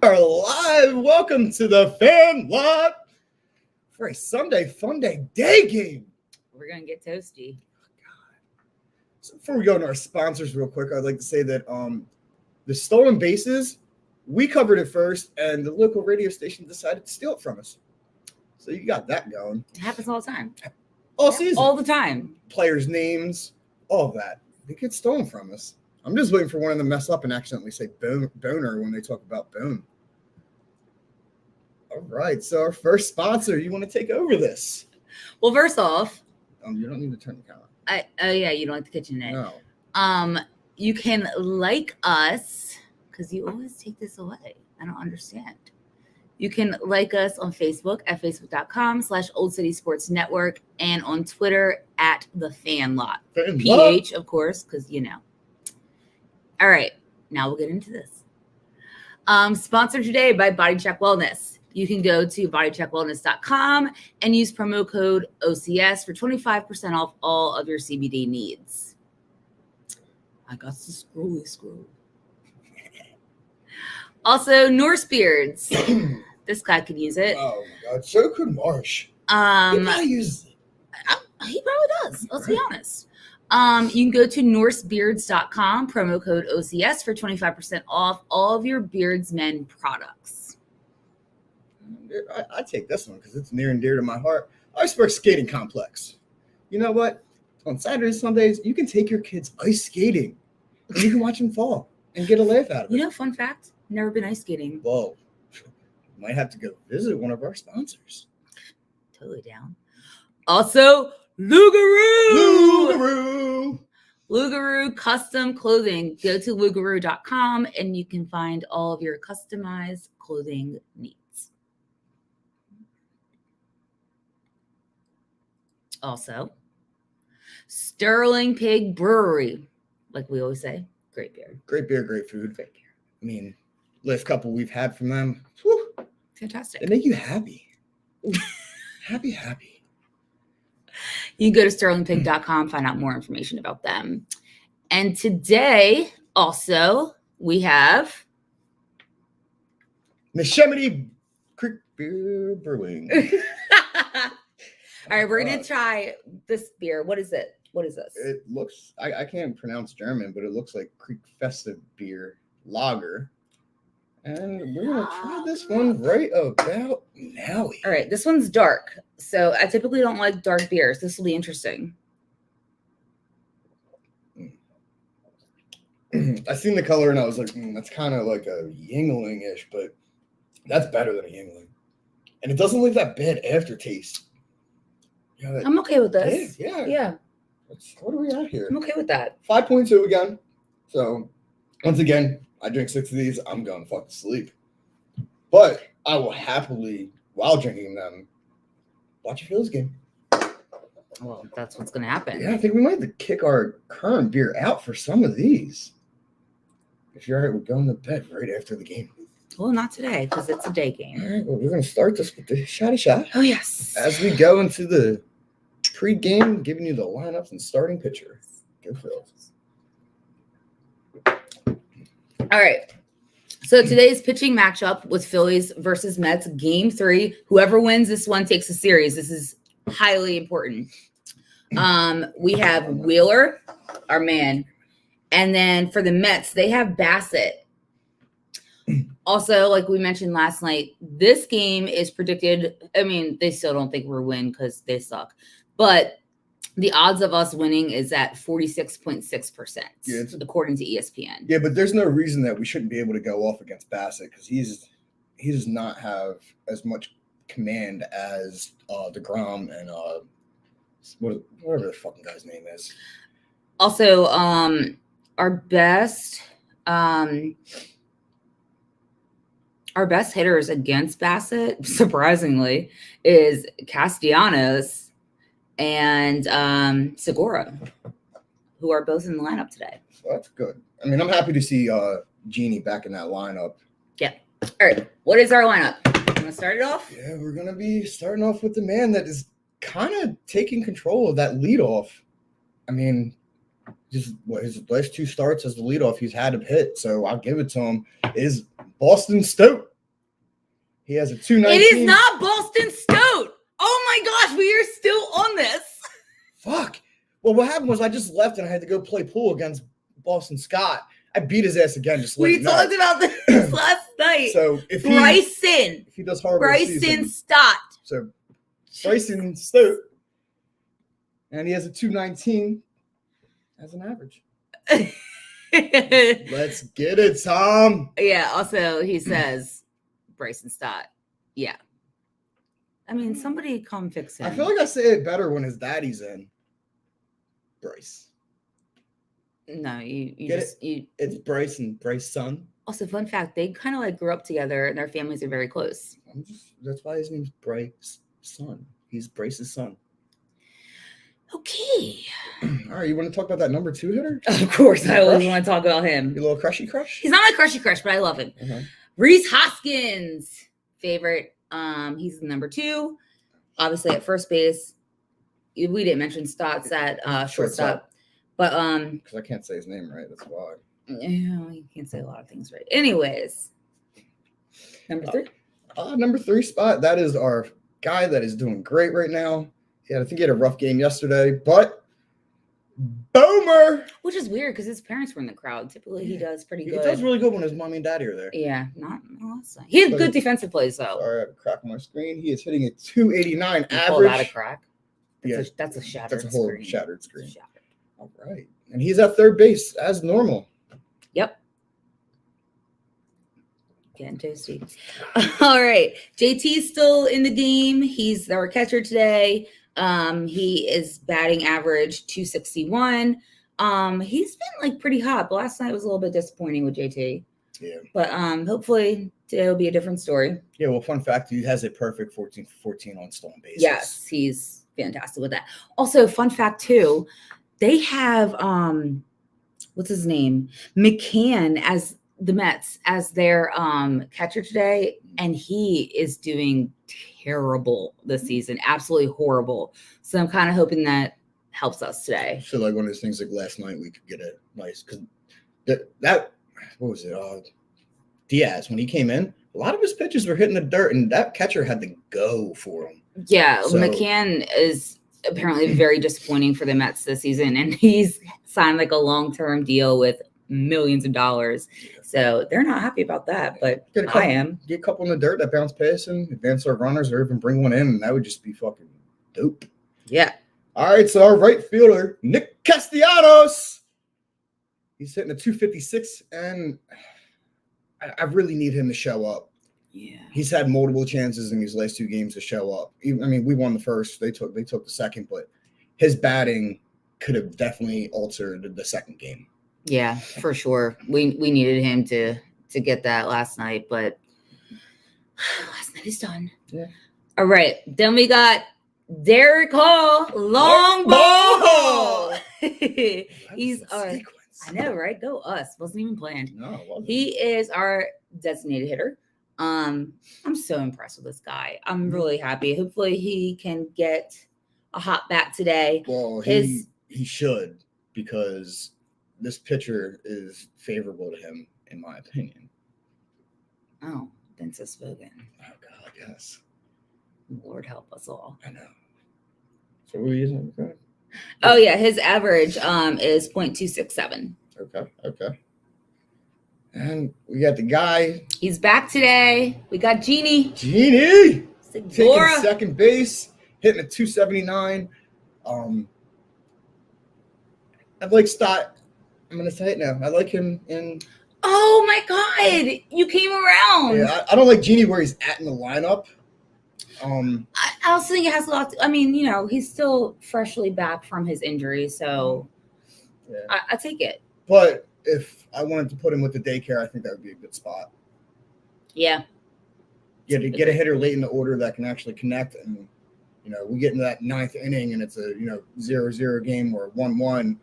are live. Welcome to the Fan Lot for a Sunday Fun Day game. We're going to get toasty. So before we go into our sponsors real quick, I'd like to say that the stolen bases, we covered it first, and the local radio station decided to steal it from us. So you got that going. It happens all the time. All season. All the time. Players' names, all of that. They get stolen from us. I'm just waiting for one of them to mess up and accidentally say boner when they talk about bone. All right, so our first sponsor, you want to take over this? Well, first off, you don't need to turn the camera. Yeah, you don't like the kitchen net. No. You can like us because you always take this away. I don't understand. You can like us on Facebook at facebook.com/Old City Sports Network and on Twitter at The Fan Lot. PH, of course, because you know. All right, now we'll get into this. Sponsored today by Body Check Wellness. You can go to bodycheckwellness.com and use promo code OCS for 25% off all of your CBD needs. I got the scroll. Also, Norse Beards. This guy could use it. Oh my God, so could Marsh. He probably uses it. He probably does. Let's be honest. You can go to norsebeards.com, promo code OCS for 25% off all of your Beards Men products. I take this one because it's near and dear to my heart. Iceberg Skating Complex. You know what? On Saturdays, Sundays, you can take your kids ice skating and you can watch them fall and get a laugh out of it. You know, fun fact, never been ice skating. Whoa. Might have to go visit one of our sponsors. Totally down. Also, Lugaroo custom clothing. Go to lugaroo.com and you can find all of your customized clothing needs. Also, Sterling Pig Brewery, like we always say, great beer. Great beer, great food. Great beer. I mean, last couple we've had from them, whew, fantastic. They make you happy. happy. You can go to sterlingpig.com, find out more information about them. And today, also, we have Neshaminy Creek Beer Brewing. All right, we're going to try this beer. What is it? What is this? It looks, I can't pronounce German, but it looks like Creek Festive Beer Lager. And we're going to try this one right about now. All right, this one's dark. So I typically don't like dark beers. This will be interesting. I seen the color and I was like, that's kind of like a Yingling-ish, but that's better than a Yingling. And it doesn't leave that bad aftertaste. You know, I'm okay with this. Yeah. What are we at here? I'm okay with that. 5.2 again. So, once again, I drink 6 of these. I'm going to fuck to sleep. But I will happily, while drinking them, watch a Phillies game. Well, that's what's going to happen. Yeah, I think we might have to kick our current beer out for some of these. If you're all right, we're going to bed right after the game. Well, not today because it's a day game. All right, well, we're going to start this with the shotty shot. Oh, yes. As we go into the pre-game, giving you the lineups and starting pitcher. Go Phillies. All right. So today's pitching matchup was Phillies versus Mets, Game 3. Whoever wins this one takes the series. This is highly important. We have Wheeler, our man. And then for the Mets, they have Bassett. Also, like we mentioned last night, this game is predicted. I mean, they still don't think we'll win because they suck. But the odds of us winning is at 46.6%, according to ESPN. Yeah, but there's no reason that we shouldn't be able to go off against Bassett because he does not have as much command as DeGrom and whatever the fucking guy's name is. Also, our best hitters against Bassett, surprisingly, is Castellanos and Segura, who are both in the lineup today. So that's good. I mean, I'm happy to see Jeannie back in that lineup. Yeah. All right. What is our lineup? You want to start it off? Yeah, we're going to be starting off with the man that is kind of taking control of that leadoff. I mean, his last 2 starts as the leadoff, he's had a hit, so I'll give it to him, is Boston Stoke. He has a 219. It is not Boston Stout. Oh my gosh, we are still on this. Fuck. Well, what happened was I just left and I had to go play pool against Boston Scott. I beat his ass again. Just We talked about this last night. So if he does horrible Bryson season, Stott. So Bryson Stout, and he has a 219 as an average. Let's get it, Tom. Yeah. Also, he says Bryson Stott. Yeah. I mean, somebody come fix him. I feel like I say it better when his daddy's in. Bryce. No, you Get just it? It's Bryce and Bryce's son. Also, fun fact, they kind of like grew up together and their families are very close. That's why his name's Bryce's son. He's Bryce's son. Okay. All right, you want to talk about that number 2 hitter? Of course, I always want to talk about him. Your little crushy crush? He's not my crushy crush, but I love him. Uh-huh. Reese Hoskins, favorite. He's the number 2. Obviously, at first base. We didn't mention Stotts at shortstop. But because I can't say his name right, that's why. Yeah, you can't say a lot of things right. Anyways, number 3. Number 3 spot. That is our guy that is doing great right now. Yeah, I think he had a rough game yesterday, but Boomer, which is weird because his parents were in the crowd. Typically, he does pretty good. He does really good when his mommy and daddy are there. Yeah, not last night. He had good defensive plays though. Sorry, I have a crack on my screen. He is hitting a 289 average. Call that a crack? That's a That's shattered a whole screen. Shattered screen. All right. And he's at third base as normal. Yep. Getting toasty. All right. JT's still in the game. He's our catcher today. He is batting average 261. He's been like pretty hot, but last night was a little bit disappointing with JT. Yeah. But hopefully today will be a different story. Yeah, well, fun fact, he has a perfect 14 on stolen bases. Yes, he's fantastic with that. Also, fun fact too, they have what's his name? McCann as the Mets as their catcher today, and he is doing terrible this season. Absolutely horrible. So I'm kind of hoping that helps us today. I feel like one of those things like last night we could get a nice because that what was it? Diaz, when he came in, a lot of his pitches were hitting the dirt, and that catcher had to go for him. Yeah, so, McCann is apparently very disappointing for the Mets this season, and he's signed like a long-term deal with millions of dollars. So they're not happy about that, but I am. Get a couple in the dirt that bounce past him, advance our runners, or even bring one in, and that would just be fucking dope. Yeah. All right, so our right fielder, Nick Castellanos, he's hitting a 256, and I really need him to show up. Yeah. He's had multiple chances in these last 2 games to show up. I mean, we won the first, they took the second, but his batting could have definitely altered the second game. Yeah, for sure. We needed him to get that last night, but last night is done. Yeah. All right. Then we got Derek Hall, long ball. He's our sequence. I know, right? Go us. Wasn't even planned. No, it wasn't. He is our designated hitter. I'm so impressed with this guy. I'm really happy. Hopefully he can get a hot bat today. Well, he should, because this pitcher is favorable to him, in my opinion. Oh, Vince has spoken. Oh, God, yes. Lord help us all. I know. So what are you using? Okay. Oh, yeah. His average is 0.267. Okay. And we got the guy. He's back today. We got Jeannie. Taking Segura. second base, hitting a 279. I like Stott. I'm going to say it now. I like him in. Oh, my God. You came around. Yeah, I don't like Jeannie where he's at in the lineup. I also think it has a lot I mean, he's still freshly back from his injury, so yeah. I take it. But if I wanted to put him with the daycare, I think that would be a good spot. Yeah. Yeah, to get a hitter late in the order that can actually connect, and we get into that 9th inning and it's a 0-0 game or 1-1,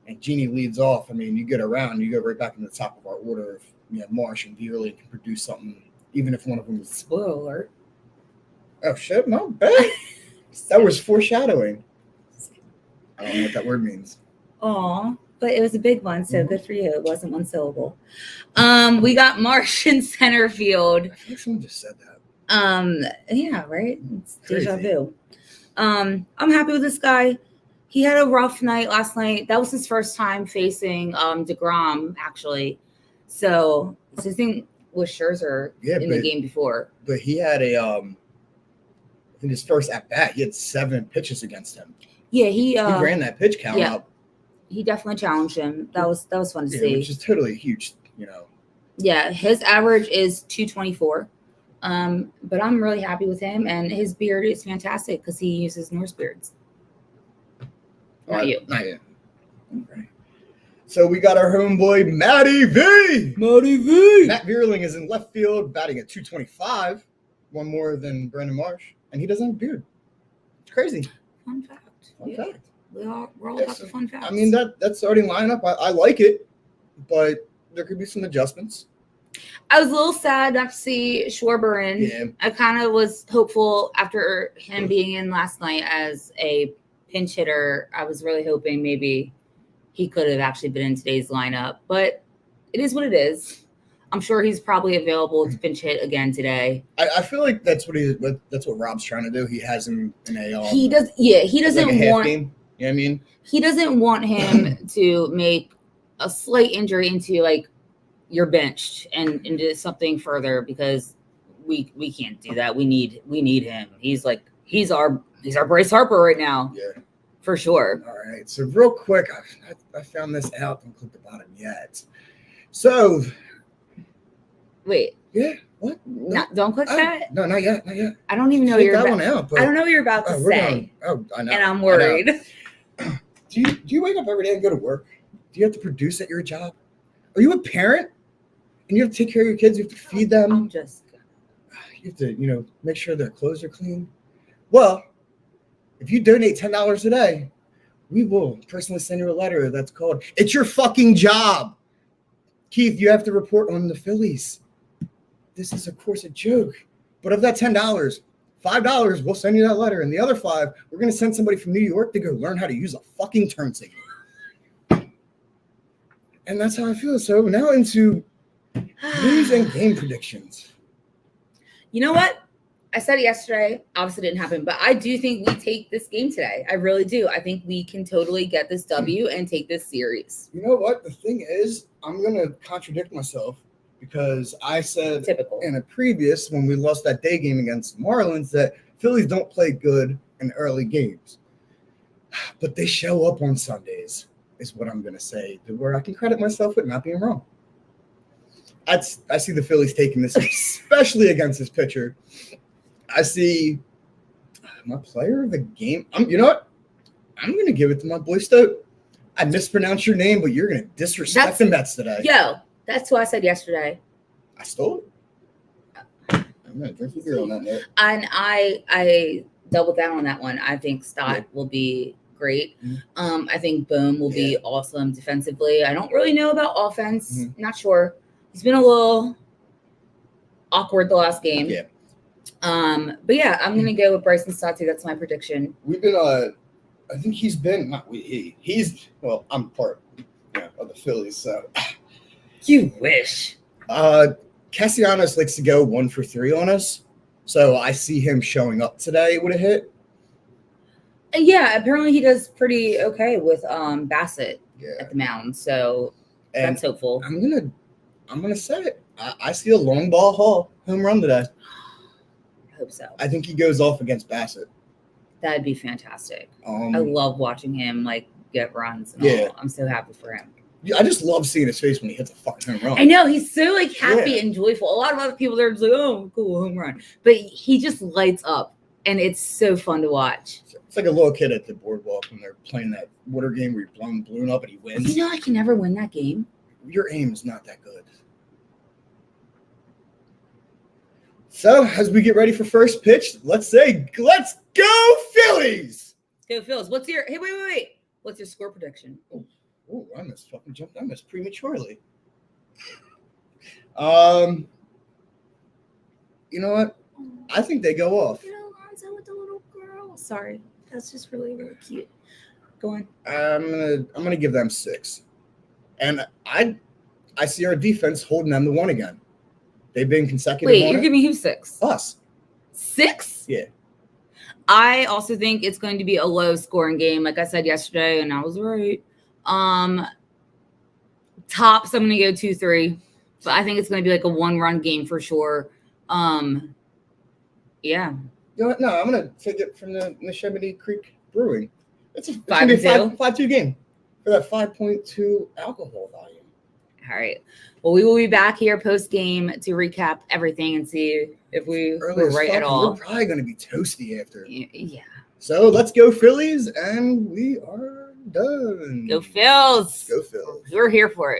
and Jeannie leads off. I mean, you get around, you go right back in the top of our order. If Marsh and Beerley can produce something, even if one of them is spoiler alert. Oh shit! No, bad. That was foreshadowing. I don't know what that word means. Oh, but it was a big one, so good for you. It wasn't one syllable. We got Marsh in center field. I feel like someone just said that. Yeah, right. It's deja Crazy. vu. I'm happy with this guy. He had a rough night last night. That was his first time facing DeGrom, actually. So it's his thing with Scherzer in the game before. But he had in his first at bat, he had 7 pitches against him. Yeah, he ran that pitch count up. He definitely challenged him. That was fun to see. Which is totally huge, Yeah, his average is 224. But I'm really happy with him, and his beard is fantastic because he uses Norse beards. Not you. Not yet. Okay. So we got our homeboy Matty V. Matt Vierling is in left field, batting at 225, one more than Brandon Marsh, and he doesn't have a beard. It's crazy. Fun fact. Fun fact. We're all about the fun facts. I mean, that starting lineup, I like it, but there could be some adjustments. I was a little sad not to see Schwarber in. Yeah. I kind of was hopeful after him being in last night as a pinch hitter. I was really hoping maybe he could have actually been in today's lineup, but it is what it is. I'm sure he's probably available to pinch hit again today. I feel like that's what Rob's trying to do. He has him in a he doesn't like want game. You know what I mean? He doesn't want him to make a slight injury into like you're benched and into something further because we can't do that. We need him. He's our Bryce Harper right now. Yeah. For sure. All right. So real quick, I found this out. Don't click the bottom yet. So wait. Yeah. What? Don't click that? No, not yet. I don't even know you're one out. I don't know what you're about to say. I know. And I'm worried. Do you wake up every day and go to work? Do you have to produce at your job? Are you a parent? And you have to take care of your kids. You have to feed them. You have to, make sure their clothes are clean. Well, if you donate $10 a day, we will personally send you a letter that's called, "It's your fucking job. Keith, you have to report on the Phillies." This is, of course, a joke. But of that $10, $5, we'll send you that letter. And the other $5, we're going to send somebody from New York to go learn how to use a fucking turn signal. And that's how I feel. So now into news and game predictions. You know what? I said it yesterday. Obviously didn't happen. But I do think we take this game today. I really do. I think we can totally get this W and take this series. You know what? The thing is, I'm going to contradict myself. Because I said in a previous, when we lost that day game against the Marlins, that Phillies don't play good in early games. But they show up on Sundays, is what I'm going to say, where I can credit myself with not being wrong. I see the Phillies taking this, especially against this pitcher. I see my player of the game. You know what? I'm going to give it to my boy Stoke. I mispronounced your name, but you're going to disrespect the Mets today. Yo. That's what I said yesterday. I stole it. I'm gonna drink beer on that note. And I doubled down on that one. I think Stott will be great. Mm-hmm. I think Boom will be awesome defensively. I don't really know about offense. Mm-hmm. Not sure. He's been a little awkward the last game. Yeah. But yeah, I'm gonna go with Bryson Stott too. That's my prediction. We've been I think he's been I'm part of the Phillies, so you wish. Castellanos likes to go 1 for 3 on us, so I see him showing up today with a hit. Yeah, apparently he does pretty okay with Bassett at the mound, so that's hopeful. I'm gonna say it. I see a long ball home run today. I hope so. I think he goes off against Bassett. That'd be fantastic. I love watching him get runs. And all. I'm so happy for him. I just love seeing his face when he hits a fucking home run. I know, he's so happy and joyful. A lot of other people are just like, "Oh, cool home run," but he just lights up, and it's so fun to watch. It's like a little kid at the boardwalk when they're playing that water game where you're blowing balloon up and he wins. I can never win that game. Your aim is not that good. So as we get ready for first pitch, let's go Phillies! Go Phillies! Wait! What's your score prediction? Oh, I must fucking jumped on this prematurely. You know what? I think they go off. Alonzo with the little girl. Sorry, that's just really, really cute. Go on. I'm gonna give them 6, and I see our defense holding them to 1 again. They've been consecutive. Wait, you're giving him 6? Us. 6? Yeah. I also think it's going to be a low scoring game, like I said yesterday, and I was right. Tops, I'm going to go 2-3. So I think it's going to be like a 1-run game for sure. Yeah. You know what? No, I'm gonna take it from the Neshaminy Creek Brewing. It's gonna 5-2? be 5-2 game for that 5.2 alcohol volume. All right. Well, we will be back here post game to recap everything and see if we Early were as right fuck, at and all. we're probably gonna be toasty after. Yeah. So let's go Phillies, and we are done. Go Phils. Go Phils. We're here for it.